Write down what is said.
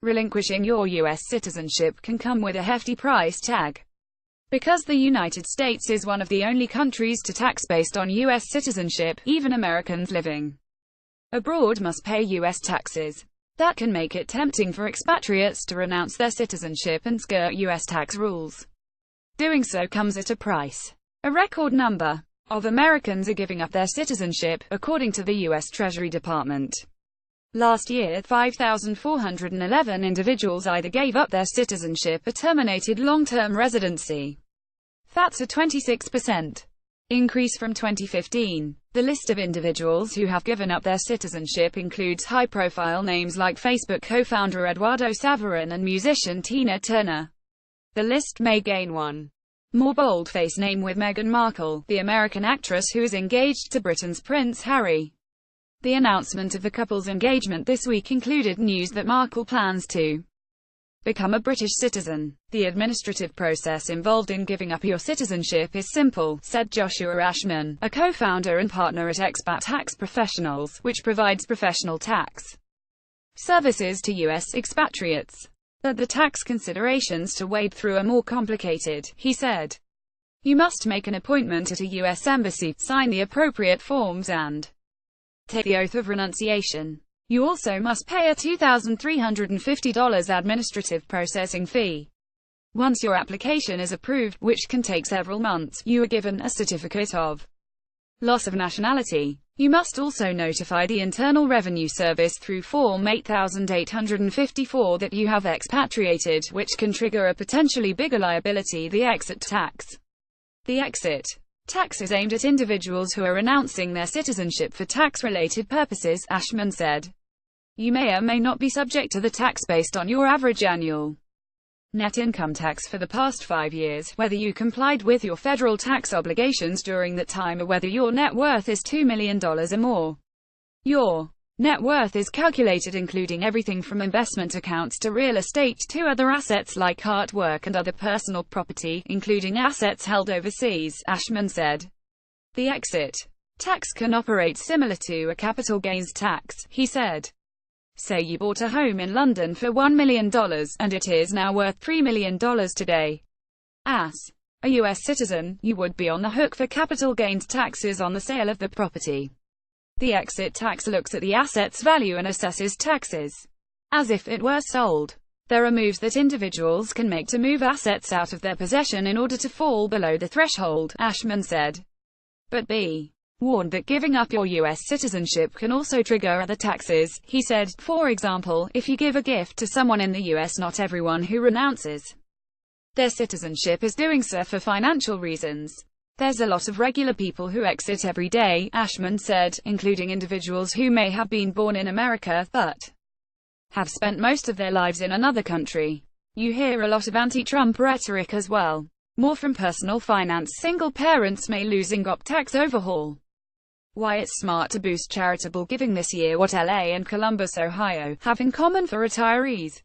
Relinquishing your U.S. citizenship can come with a hefty price tag. Because the United States is one of the only countries to tax based on U.S. citizenship, even Americans living abroad must pay U.S. taxes. That can make it tempting for expatriates to renounce their citizenship and skirt U.S. tax rules. Doing so comes at a price. A record number of Americans are giving up their citizenship, according to the U.S. Treasury Department. Last year, 5,411 individuals either gave up their citizenship or terminated long-term residency. That's a 26% increase from 2015. The list of individuals who have given up their citizenship includes high-profile names like Facebook co-founder Eduardo Saverin and musician Tina Turner. The list may gain one more bold-faced name with Meghan Markle, the American actress who is engaged to Britain's Prince Harry. The announcement of the couple's engagement this week included news that Markle plans to become a British citizen. The administrative process involved in giving up your citizenship is simple, said Joshua Ashman, a co-founder and partner at Expat Tax Professionals, which provides professional tax services to U.S. expatriates. But the tax considerations to wade through are more complicated, he said. You must make an appointment at a U.S. embassy, sign the appropriate forms and take the oath of renunciation. You also must pay a $2,350 administrative processing fee. Once your application is approved, which can take several months, you are given a certificate of loss of nationality. You must also notify the Internal Revenue Service through Form 8854 that you have expatriated, which can trigger a potentially bigger liability, the exit tax. The exit tax is aimed at individuals who are renouncing their citizenship for tax-related purposes, Ashman said. You may or may not be subject to the tax based on your average annual net income tax for the past 5 years, whether you complied with your federal tax obligations during that time or whether your net worth is $2 million or more. Your net worth is calculated including everything from investment accounts to real estate to other assets like artwork and other personal property, including assets held overseas, Ashman said. The exit tax can operate similar to a capital gains tax, he said. Say you bought a home in London for $1 million, and it is now worth $3 million today. As a U.S. citizen, you would be on the hook for capital gains taxes on the sale of the property. The exit tax looks at the asset's value and assesses taxes as if it were sold. There are moves that individuals can make to move assets out of their possession in order to fall below the threshold, Ashman said. But be warned that giving up your U.S. citizenship can also trigger other taxes, he said. For example, if you give a gift to someone in the U.S., not everyone who renounces their citizenship is doing so for financial reasons. There's a lot of regular people who exit every day, Ashman said, including individuals who may have been born in America, but have spent most of their lives in another country. You hear a lot of anti-Trump rhetoric as well. More from personal finance. Single parents may lose income tax overhaul. Why it's smart to boost charitable giving this year. What LA and Columbus, Ohio, have in common for retirees.